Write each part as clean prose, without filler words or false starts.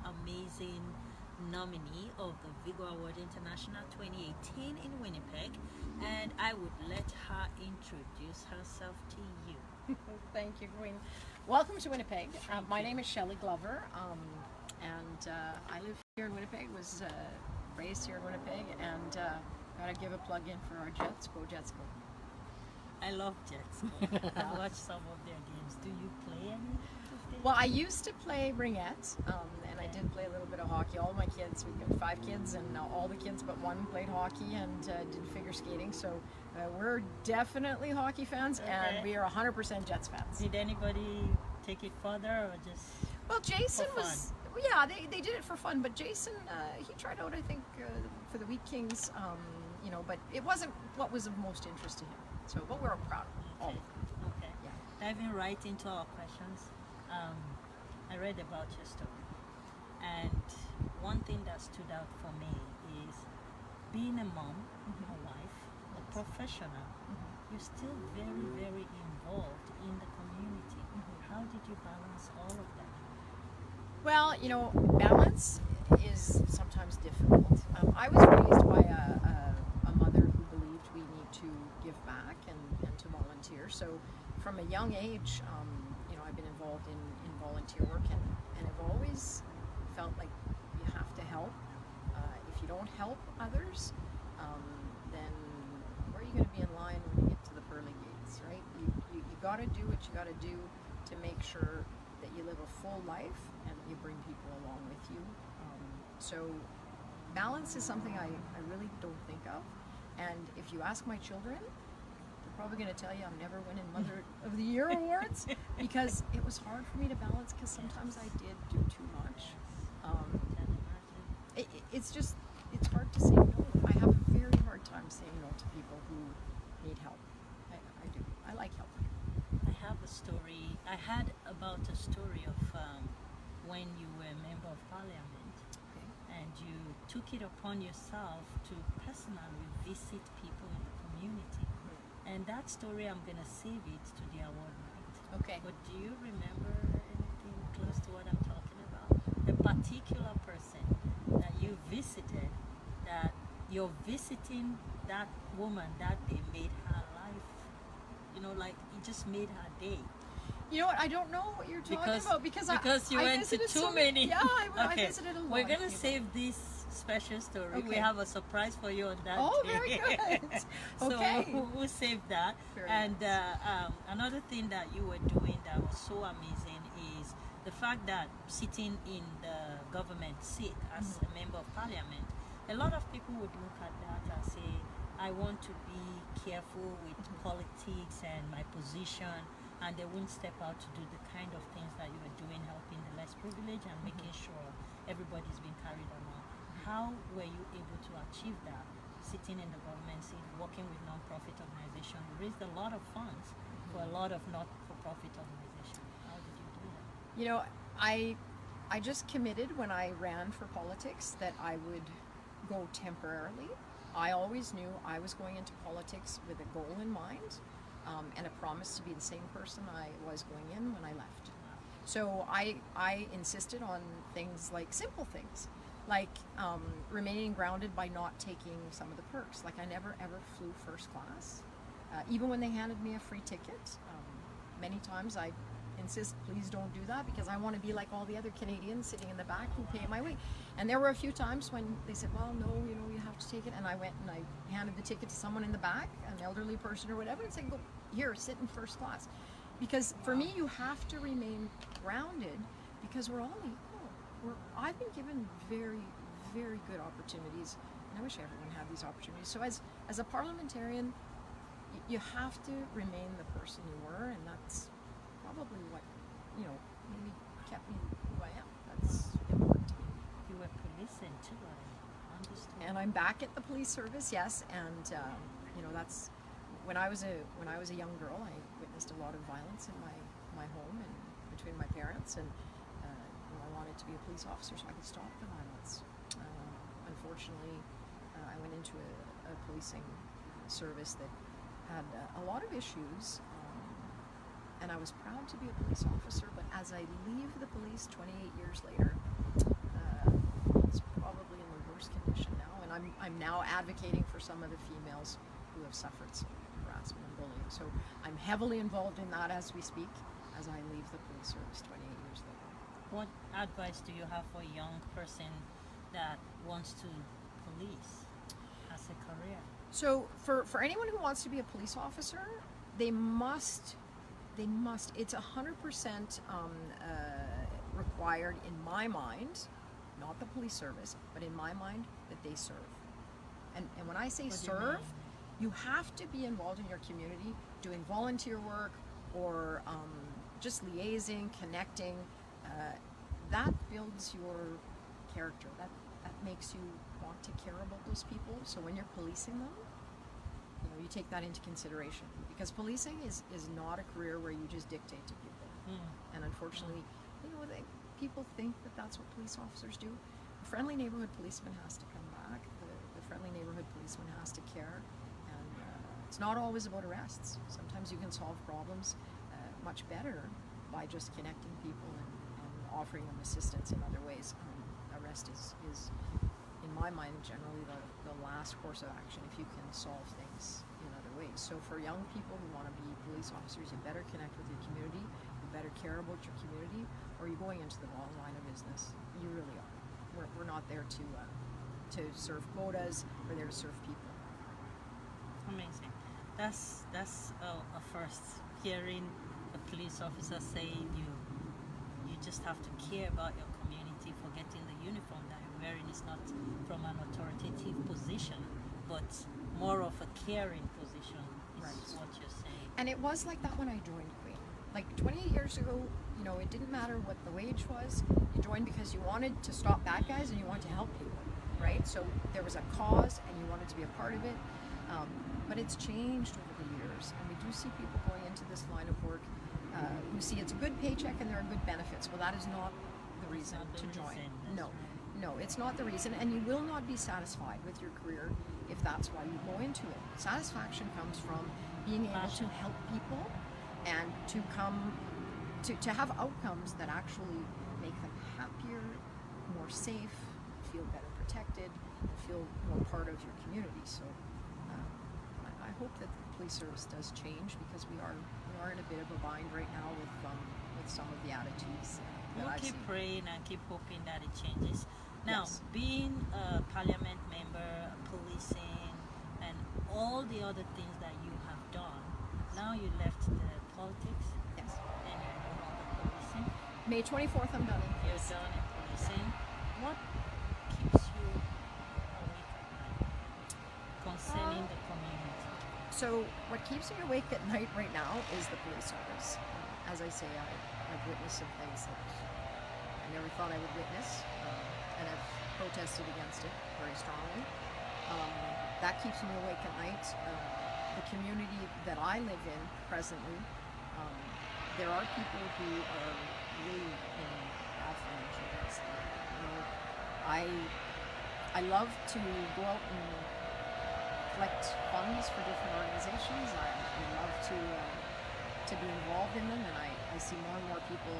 amazing nominee of the Vigo Award International 2018 in Winnipeg, and I would let her introduce herself to you. Thank you, Green. Welcome to Winnipeg. My you. name is Shelley Glover, and I live here in Winnipeg, was raised here in Winnipeg, and gotta give a plug in for our Jets. Go Jets, go. I love Jets. I watch some of their games. Do you play any of them? Well, I used to play ringette, and I did play a little bit of hockey. All my kids, we've got 5 kids, and all the kids but one played hockey and did figure skating. So we're definitely hockey fans, and we are 100% Jets fans. Did anybody take it further or just? Well, Jason For was, yeah, they did it for fun, but Jason, he tried out, I think, for the Wheat Kings, but it wasn't what was of most interest to him. So, but we're proud of all of them. Okay. Yeah. Diving right into our questions, I read about your story, and one thing that stood out for me is being a mom, a wife, a professional. You're still very, very involved in the community. How did you balance all of that? Well, balance is sometimes difficult. I was raised by a mother who believed we need to give back and to volunteer. So from a young age, I've been involved in volunteer work, and I've always felt like you have to help. If you don't help others, then where are you going to be in line when you get to the pearly gates, right? You got to do what you got to do to make sure that you live a full life and that you bring people along with you. So balance is something I really don't think of. And if you ask my children, they're probably going to tell you I'm never winning Mother of the Year awards because it was hard for me to balance because sometimes I did do too much. It's hard to say no. I have a very hard time saying no to people who need help. I do. I like helping. I have a story. I had about a story of when you were a member of parliament, Okay. and you took it upon yourself to personally visit people in the community. And that story, I'm going to save it to the award night. Okay. But do you remember anything close to what I'm talking about? A particular person that you visited, that you're visiting that woman that day made her life, like it just made her day. You know what? I don't know what you're talking about because you I went to visited too so many. Yeah, I Okay. visited a lot. We're gonna of people. save this special story. We Okay. have a surprise for you on that Oh, day. very good. So Okay. we'll save that. Very And another thing that you were doing that was so amazing is the fact that sitting in the government seat as a member of parliament, a lot of people would look at that and say, I want to be careful with politics and my position, and they wouldn't step out to do the kind of things that you were doing, helping the less privileged and making sure everybody's being carried along. How were you able to achieve that, sitting in the government seat, working with non-profit organizations? You raised a lot of funds for a lot of not-for-profit organizations. How did you do that? I just committed when I ran for politics that I would go temporarily. I always knew I was going into politics with a goal in mind, and a promise to be the same person I was going in when I left. So I insisted on things like simple things, like remaining grounded by not taking some of the perks. Like I never ever flew first class, even when they handed me a free ticket. Many times I insist, please don't do that because I want to be like all the other Canadians sitting in the back who pay my way. And there were a few times when they said, well, no, you have to take it. And I went and I handed the ticket to someone in the back, an elderly person or whatever, and said, go here, sit in first class. Because for me, you have to remain grounded because we're all equal. I've been given very, very good opportunities, and I wish everyone had these opportunities. So as a parliamentarian, you have to remain the person you were, and that's probably what, maybe kept me who I am. That's important to me. You were policing too, I understood. And I'm back at the police service, yes, and that's when I was a young girl, I witnessed a lot of violence in my home and between my parents, and I wanted to be a police officer so I could stop the violence. Unfortunately, I went into a policing service that had a lot of issues, and I was proud to be a police officer, but as I leave the police 28 years later, now advocating for some of the females who have suffered some harassment and bullying. So I'm heavily involved in that as we speak, as I leave the police service 28 years later. What advice do you have for a young person that wants to police as a career? So for anyone who wants to be a police officer, they must, it's 100% required in my mind, not the police service, but in my mind, that they serve. And when I say What do you serve, mean? you have to be involved in your community, doing volunteer work or just liaising, connecting. That builds your character. That makes you want to care about those people. So when you're policing them, you take that into consideration, because policing is not a career where you just dictate to people. And unfortunately, people think that that's what police officers do. The friendly neighborhood policeman has to come back. The friendly neighborhood policeman has to care. And it's not always about arrests. Sometimes you can solve problems much better by just connecting people and offering them assistance in other ways. Arrest is, in my mind, generally the last course of action if you can solve things in other ways. So for young people who want to be police officers, you better connect with your community, you better care about your community, or you're going into the wrong line of business. You really are. We're not there to serve quotas, we're there to serve people. Amazing. That's a first, hearing a police officer saying you just have to care about your community, forgetting the uniform that you're wearing is not from an authoritative position, but more of a caring position is Right. what you're saying. And it was like that when I joined Queen. Like 28 years ago, it didn't matter what the wage was. You joined because you wanted to stop bad guys and you wanted to help people, right? So there was a cause and you wanted to be a part of it. But it's changed over the years, and we do see people going into this line of work who see it's a good paycheck and there are good benefits. Well, that is not the reason not the to join. reason, that's No, it's not the reason, and you will not be satisfied with your career if that's why you go into it. Satisfaction comes from being able to Passion. help people and to have outcomes that actually make them happier, more safe, feel better protected, and feel more part of your community. So I hope that the police service does change, because we are in a bit of a bind right now with some of the attitudes that We'll I've keep seen. praying and keep hoping that it changes. Now, Yes. being a parliament member, policing, and all the other things that you have done, now you left the politics Yes. and you're no longer policing. May 24th, I'm done. You're done in policing. What keeps you awake at night concerning the community? So what keeps me awake at night right now is the police service. As I say, I've witnessed some things that I never thought I would witness, and I've protested against it very strongly. That keeps me awake at night. The community that I live in presently, there are people who are really in bad financial mess. I love to go out and collect funds for different organizations. I love to be involved in them, and I see more and more people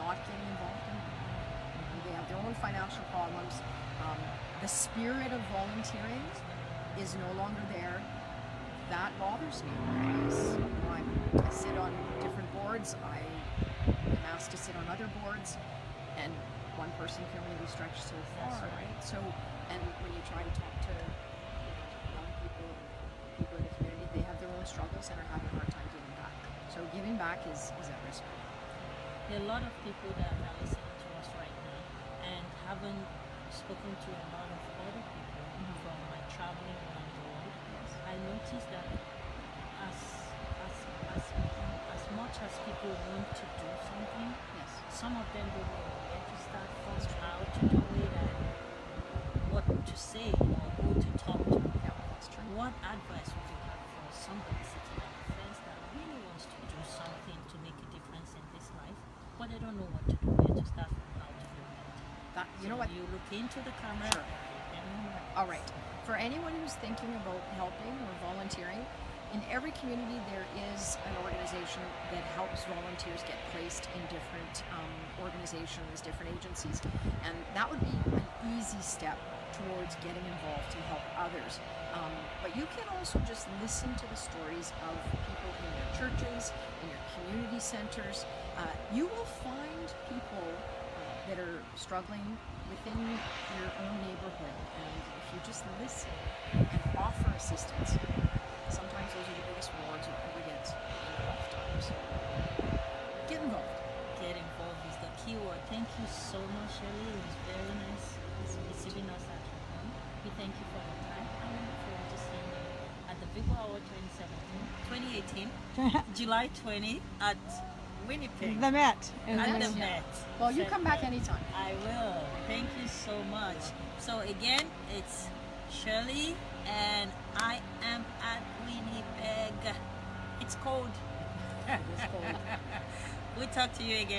not getting involved in them. They have their own financial problems. The spirit of volunteering is no longer there. That bothers me, because I sit on different boards. I'm asked to sit on other boards, and one person can only be stretched so far, That's right. right? So, and when you try to talk to young people in the community, they have their own struggles and are having a hard time giving back. So giving back is at risk. There are a lot of people that are listening to us right now and haven't spoken to a lot of other people from my traveling around the world. Yes. I noticed that as much as people want to do something, Yes. some of them don't know where to start from, how to do it, and what to say or who to talk to. Yeah, that's true. What advice would you have for somebody sitting on the fence that really wants to do something to make a difference in this life, but they don't know what to do, where to start from, how to implement it? That, you know what? You look into the camera. Sure. And All right. For anyone who's thinking about helping or volunteering, in every community there is an organization that helps volunteers get placed in different organizations, different agencies, and that would be an easy step towards getting involved to help others. But you can also just listen to the stories of people in your churches, in your community centers. You will find people that are struggling within your own neighborhood, and if you just listen and offer assistance, sometimes those are the biggest rewards you'll ever get in your lifetime. So get involved. Get involved is the key word. Thank you so much, Shirley. It was very nice receiving us at your home. We thank you for your time. I look forward to seeing you at the Vigo Award 2018, July 20 at Winnipeg. The Met. At the Yeah. Met. Well, you come back anytime. I will. Thank you so much. So again, it's Shirley, and I am at Winnipeg. It's cold. It's cold. We'll talk to you again.